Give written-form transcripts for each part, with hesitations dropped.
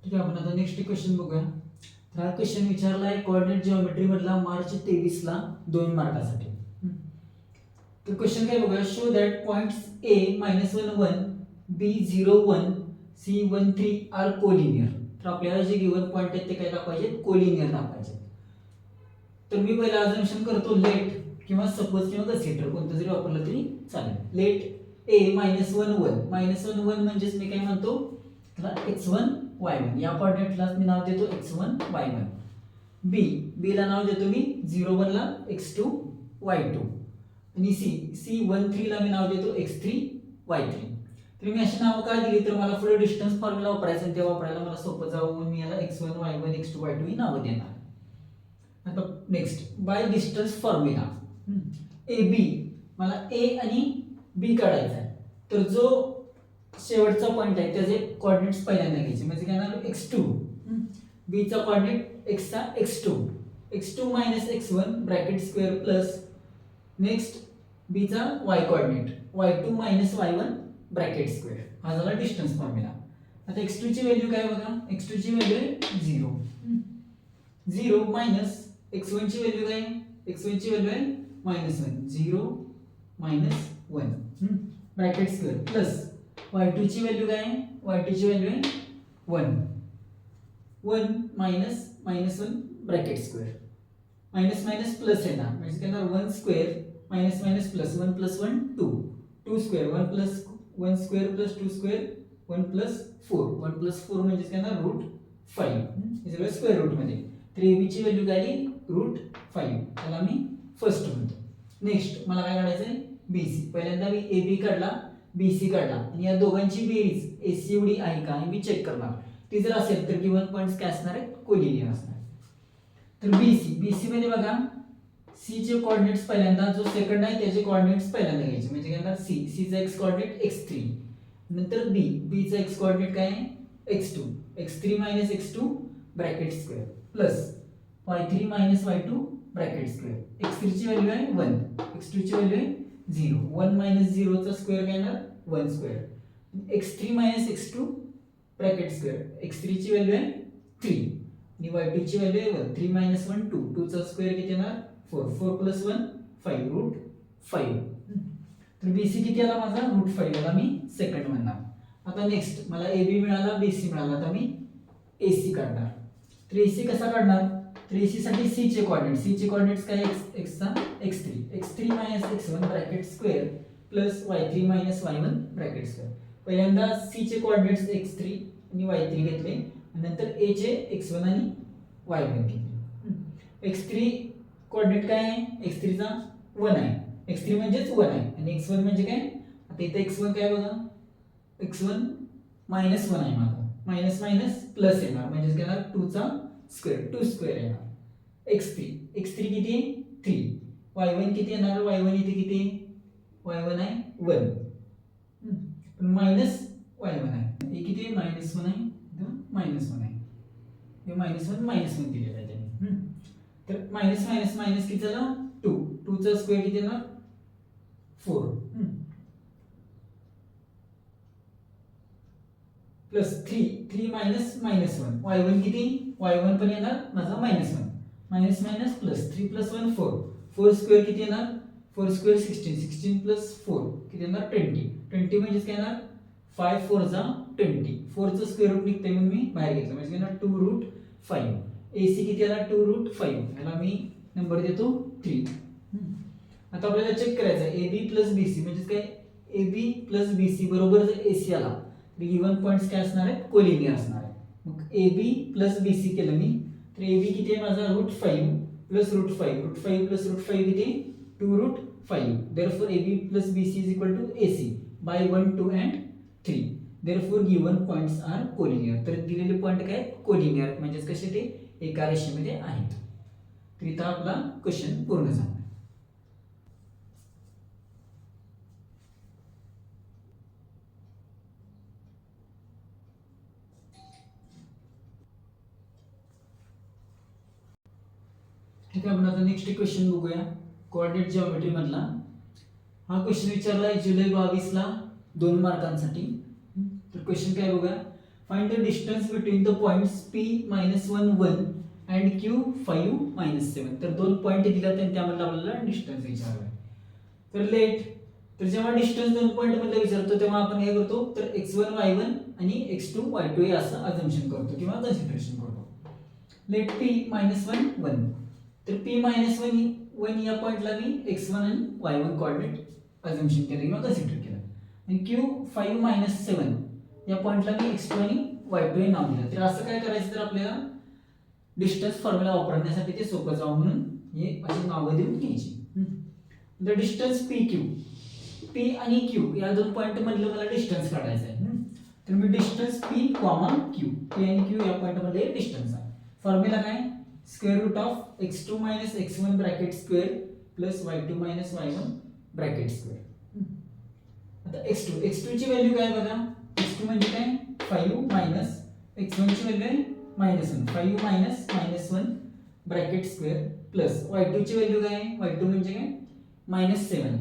ठीक आहे, आपण आता नेक्स्ट क्वेश्चन बघूया. तर हा क्वेश्चन विचारला आहे कोऑर्डिनेट जिओमेट्री मधला मार्च 23 ला 2 मार्कासाठी. तर क्वेश्चन काय बघूया. Show that points A -1 1 B 0 1 C 1 3 are collinear. तर आपल्याला जे गिवन पॉइंट आहेत ते काय दाखवायचे, कोलिनियर दाखवायचे. तर मी पहिला अझम्पशन करतो लेट किंवा सपोज किंवा कन्सिडर कोणतं जरी वापरलं तरी चालेल. लेट A -1 1 -1 1 म्हणजेच मी काय म्हणतो त्याला x1 y1 या कोऑर्डिनेटला मी नाव देतो x1 y1. B ला नाव देतो मी 0 1 ला x2 y2 आणि C 1 3 ला मी नाव देतो x3 y3. तर मी अशी नावं का दिली तर मला पुढे डिस्टन्स फॉर्म्युला वापरायचा आणि ते वापरायला मला सोपं जावं म्हणून मी याला x1 y1 x2 y2 ही नावं देणार. आता next by distance formula AB मला A आणि B काढायचा आहे. तर जो शेवटचा पॉइंट आहे त्याचे कोऑर्डिनेट्स पहिल्यांदा घ्यायचे म्हणजे काय ना x2 B चा कोऑर्डिनेट x चा x2 x1 bracket square plus next B चा y coordinate y2 y1 bracket square. हा झाला डिस्टन्स फॉर्म्युला. आता x2 ची व्हॅल्यू काय बघा. x2 ची व्हॅल्यू आहे 0 मायनस x1 ची व्हॅल्यू काय. x1 ची व्हॅल्यू आहे -1 0 -1 ब्रॅकेट स्क्वेअर प्लस y2 ची व्हॅल्यू काय आहे. y2 ची व्हॅल्यू आहे 1 minus -1 bracket square minus minus plus आहे ना म्हणजे काय ना 1 square minus plus 1 + 1 2 square 1 + 1 square + 2 square 1 + 4 1 + 4 म्हणजे काय ना √5 हे सगळं स्क्वेअर रूट मध्ये. तर AB ची व्हॅल्यू काय आली √5 त्याला मी फर्स्ट म्हणतो. नेक्स्ट मला काय काढायचं आहे BC. पहिल्यांदा मी AB काढला BC काढला आणि या दोघांची बेरीज AC एवढी आहे का हे मी चेक करणार. ती जर असेल तर गिवन पॉइंट्स काय असणार आहेत कोलिनियर असणार. तर BC मध्ये बघा C चे कोऑर्डिनेट्स पहिल्यांदा जो सेकंड आहे त्याचे कोऑर्डिनेट्स पहिल्यांदा घ्यायचे म्हणजे काय ना C चा x कोऑर्डिनेट x3 नंतर B चा x कोऑर्डिनेट काय आहे x3 - x2 bracket square plus y3 - y2 bracket square. x3 ची व्हॅल्यू आहे 1 x2 ची व्हॅल्यू आहे 0 1 - 0 चा स्क्वेअर काय येणार 1 square x3 - x2 bracket square. x3 ची व्हॅल्यू आहे 3 आणि y2 ची व्हॅल्यू आहे 1 3 - 1 2 2 चा स्क्वेअर किती येणार 4 4 + 1 5 √5. तर BC किती आला माझा √5 याला मी सेकंड म्हणणार. आता नेक्स्ट मला AB मिळाला BC मिळाला आता मी AC काढणार. तर AC कसा काढणार. तर AC साठी C चे कोऑर्डिनेट्स काय x चा x3 - x1 bracket square plus y3 - y1 bracket square. पहिल्यांदा C चे कोऑर्डिनेट्स x3 आणि y3 घेतले आणि नंतर A चे x1 आणि y1 घेतले. x3 कोऑर्डिनेट काय आहे x3 चा 1 आहे x3 म्हणजेच 1 आहे आणि x1 म्हणजे काय. आता इथे x1 काय बघा x1 -1 आहे माझा मायनस मायनस प्लस येणार म्हणजे काय 2 चा स्क्वेअर 2 स्क्वेअर येणार. x3 किती आहे 3 y1 किती येणार y1 इथे किती y1 आहे 1 पण मायनस y1 आहे हे किती आहे -1 आहे -1 आहे हे -1 दिलेलं आहे त्याने. तर मायनस मायनस मायनस किती झाला 2 चा स्क्वेअर किती येणार 4 प्लस 3 मायनस -1 y1 किती y1 पण येणार माझा -1 मायनस मायनस प्लस 3 + 1 4 स्क्वेअर किती येणार 4 स्क्वेअर 16 + 4 किती येणार 20 म्हणजे काय येणार 5 4 जा 20 4 चं स्क्वेअर रूट निघतंय म्हणून मी बाहेर घेतलं म्हणजे काय 2√5. AC किती आला 2√5 याला मी नंबर देतो 3. आता आपल्याला चेक करायचं आहे AB + BC म्हणजे काय AB + BC बरोबर जर AC आला तर गिवन पॉइंट्स काय असणार आहेत कोलिनियर असणार आहे. मग AB + BC केलं मी तर AB किती आहे माझा √5 + √5 + √5 किती 2√5. therefore AB + BC = AC by 1 2 and 3. therefore given points are collinear. तर दिलेले पॉइंट काय कोलिनियर म्हणजे कसे ते एका रेषेमध्ये आहेत. तर इथं आपला क्वेश्चन पूर्ण झाला. ठीक आहे, आपण आता नेक्स्ट क्वेश्चन बघूया कोऑर्डिनेट जिओमेट्री मधला. हा क्वेश्चन विचारला आहे जुलै 22 ला 2 मार्कांसाठी. तर क्वेश्चन काय बघूया. Find the distance between the points P -1 1 and Q 5 -7. तर दोन पॉईंट दिल्यात आणि त्यामध्ये आपल्याला डिस्टन्स विचारलाय. तर लेट, तर जेव्हा डिस्टन्स दोन पॉईंट मधलं विचारतो तेव्हा आपण काय करतो, तर x1 y1 आणि x2 y2 हे असं अझम्पशन करतो किंवा कन्सिडरेशन करतो. Let P -1 1. तर P -1 या पॉइंटला मी x1 आणि y1 कोऑर्डिनेट अझम्पशन केलं किंवा कन्सिडर केलं. आणि Q 5 -7 या पॉइंटला मी x2 आणि y2 हे नाव दिलं. तर असं काय करायचं, तर आपल्याला डिस्टन्स फॉर्म्युला वापरण्यासाठी ते सोपं जावं म्हणून हे अशी नावं देऊन घ्यायची. द डिस्टन्स PQ, P आणि Q या दोन पॉइंट मधलं मला डिस्टन्स काढायचं आहे. तर मी डिस्टन्स P, Q, P आणि Q या पॉइंट मध्ये डिस्टन्स आहे. फॉर्म्युला काय, square root of x2 - x1 bracket square plus y2 - y1 bracket square. आता x2 ची व्हॅल्यू काय बघा, x2 म्हणजे काय 5 मायनस x1 ची व्हॅल्यू आहे -1, 5 minus -1 bracket square plus y2 ची व्हॅल्यू काय, y2 म्हणजे काय -7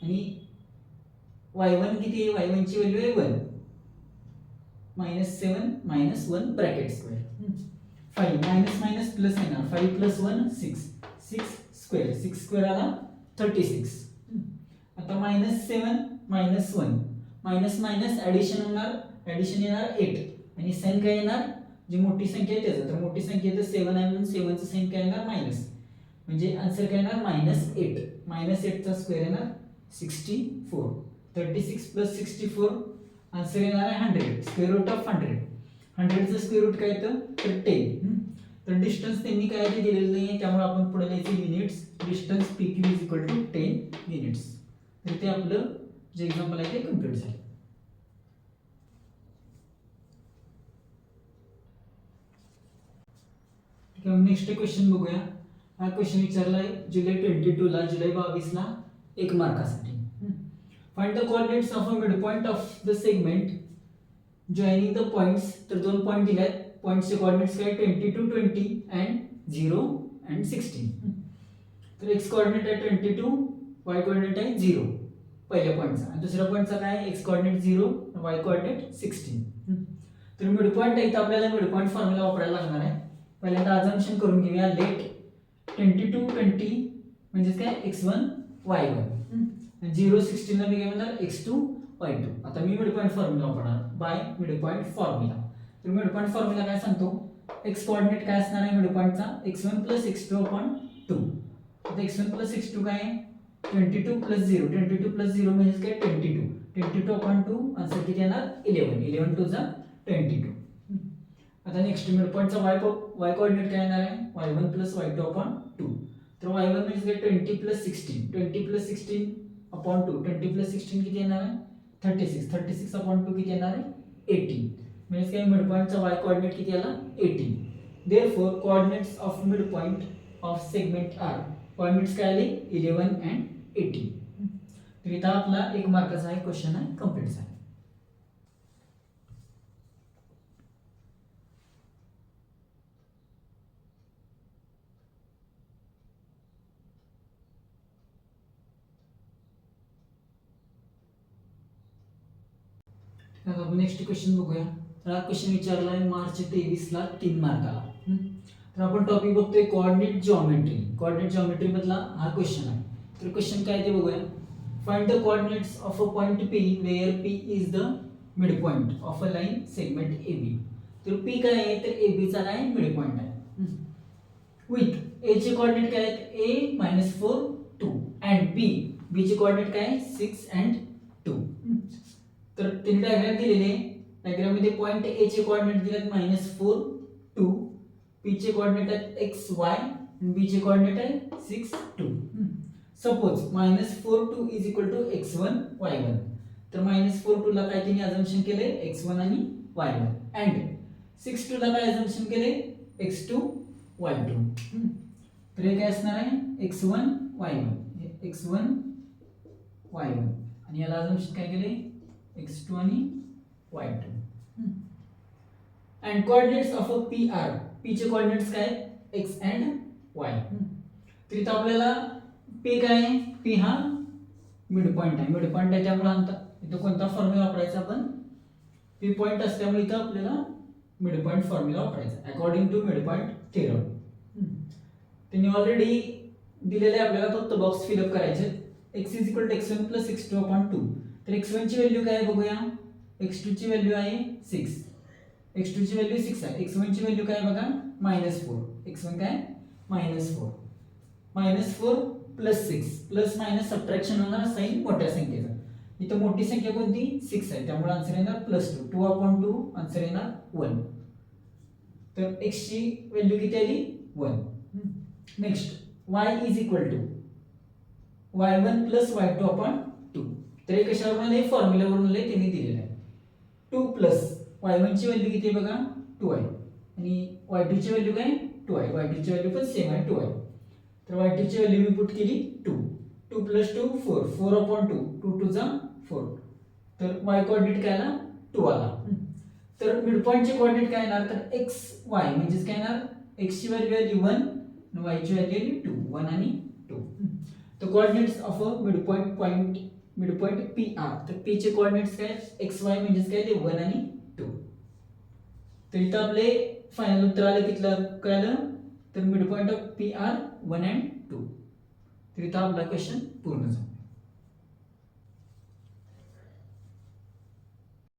आणि y1 किती आहे, y1 ची व्हॅल्यू आहे 1, -7 -1 bracket square. 5 minus minus plus येणार, 5 + 1 6, 6 स्क्वेअर, 6 स्क्वेअर आला 36. आता -7 -1 मायनस मायनस ॲडिशन होणार, ॲडिशन येणार 8 आणि साइन काय येणार, जी मोठी संख्या आहे त्याचं, तर मोठी संख्येचं 7 आहे म्हणून 7 चं साइन काय येणार मायनस, म्हणजे आन्सर काय येणार -8. -8 चा स्क्वेअर येणार 64. 36 + 64 आन्सर येणार आहे 100. Square root of 100. 100 चं स्क्वेअर रूट काय येतं, तर 10. तर डिस्टन्स त्यांनी काय ते दिलेलं नाहीये, त्यामुळे आपण पुढे लिहायचं युनिट्स. Distance PQ = 10 units. तर ते आपलं जे एक्झाम्पल आहे ते कंप्लीट झालं. ठीक आहे, नेक्स्ट क्वेश्चन बघूया. हा क्वेश्चन विचारलाय जुलै 22 ला, जुलै 22 ला 1 मार्कासाठी. Find the coordinates of a midpoint of the segment joining the points. तर दोन पॉइंट दिलेत, पॉइंट्सचे कोऑर्डिनेट्स काय 22 20 अँड 0 अँड 16. तर x कोऑर्डिनेट आहे 22, y कोऑर्डिनेट आहे 0 पहिल्या पॉइंटचा, आणि दुसऱ्या पॉइंटचा काय x कोऑर्डिनेट 0, y कोऑर्डिनेट 16. तर मिडपॉइंट आहे, तर आपल्याला मिडपॉइंट फॉर्म्युला वापरायला लागणार आहे. पहिल्यांदा अझम्पशन करून घेऊया. लेट 22 20 म्हणजे काय x1 y1 आणि 0 16 ला मी काय म्हणणार x2 y2. आता मी मिडपॉइंट फॉर्म्युला वापरणार बाय मिडपॉइंट फॉर्म्युला. तर मिडपॉइंट फॉर्म्युला काय सांगतो, x कोऑर्डिनेट काय असणार आहे मिडपॉइंटचा x1 + x2/2. आता x1 + x2 काय आहे 22 + 0, 22 + 0 म्हणजे काय 22, 22/2 आन्सर किती येणार 11, 11 2 जा 22. आता नेक्स्ट मिडपॉइंटचा y कोऑर्डिनेट काय येणार आहे y1 + y2/2. तर y1 म्हणजे काय 20 + 16, 20 + 16/2, 20 + 16 किती येणार आहे 36, 36/2 किती येणार आहे 18. म्हणजे काय मिडपॉइंटचा y कोऑर्डिनेट किती आला 18. Therefore coordinates of midpoint of segment are, coordinates काय आले 11 अँड 18. तर इथं आपला 1 मार्काचा एक क्वेश्चन आहे कंप्लीट झाला. आता आपण नेक्स्ट क्वेश्चन बघूया. तर हा क्वेश्चन विचारला आहे मार्च 23 ला 3 मार्काला. तर आपण टॉपिक बघतोय कोऑर्डिनेट जिओमेट्री. कोऑर्डिनेट जिओमेट्री मधला हा क्वेश्चन आहे. तर क्वेश्चन काय ते बघूया. Find the coordinates of a point P where P is the mid point of a line segment AB. तर P काय आहे तर AB चा काय मिड पॉइंट आहे. विथ A चे कोऑर्डिनेट काय आहेत A -4 2 अँड B चे कोऑर्डिनेट काय आहे 6 अँड 2. तर तीन डायग्राम दिलेले आहे. डायग्राम मध्ये पॉइंट A चे कोऑर्डिनेट दिलेत -4 2, P चे कोऑर्डिनेट आहेत xy आणि B चे कोऑर्डिनेट आहे 6 2. Suppose -4 2 = x1 y1. तर -4 2 ला काय तिने अझम्पशन केले x1 आणि y1 अँड 6 2 ला काय अझम्पशन केले x2 y2. तर हे काय असणार आहे x1 y1, x1 y1 आणि याला अझम्पशन काय केले x2 आणि y2. And coordinates of a PR, P चे कोऑर्डिनेट्स काय x अँड y. तर इथं आपल्याला P काय आहे P हा मिड पॉइंट आहे. मिड पॉइंट आहे त्यामुळे इथं कोणता फॉर्म्युला वापरायचा आपण पी पॉईंट असल्यामुळे इथं आपल्याला मिड पॉईंट फॉर्म्युला वापरायचा according to mid point theorem. त्यांनी ऑलरेडी दिलेले आपल्याला फक्त बॉक्स फिलअप करायचे. x is equal to x1 plus x2 upon 2. तर x1 ची व्हॅल्यू काय आहे बघूया. x2 ची व्हॅल्यू आहे 6. x2 ची व्हॅल्यू 6 आहे. x1 ची व्हॅल्यू काय बघा -4. x1 काय -4. -4 प्लस 6 प्लस मायनस सबट्रॅक्शन होणार साइन मोठ्या संख्येचा. इथं मोठी संख्या कोणती 6 आहे त्यामुळे आन्सर येणार +2. 2 अपॉन 2 आन्सर येणार 1. तर x ची व्हॅल्यू किती आली 1. Next y is equal to y1 plus y2 upon 2. तर हे कशावरून आले फॉर्म्युलावरून आले त्यांनी दिलेलं आहे. 2 प्लस y1 ची व्हॅल्यू किती आहे बघा 2 आहे आणि y2 ची व्हॅल्यू काय 2 आहे. y2 ची व्हॅल्यू पण सेम आहे 2 आहे. तर y2 ची व्हॅल्यू मी पुट केली 2. 2 प्लस 2 4. 4 अपॉन 2. 2 2 जा 4. तर y कोऑर्डिनेट काय आला 2 आला. तर मिड पॉइंटचे कोऑर्डिनेट काय येणार तर x y म्हणजेच काय येणार x ची व्हॅल्यू आली 1 आणि y ची व्हॅल्यू आली 2. 1 आणि 2. तर coordinates of a mid point PR. तर P चे कोऑर्डिनेट्स काय xy म्हणजेच काय ते 1 आणि 2. तर इथं आपले फायनल उत्तर आले कितलं काय आलं तर mid point of PR 1 and 2. तर इथं आपला क्वेश्चन पूर्ण झाला.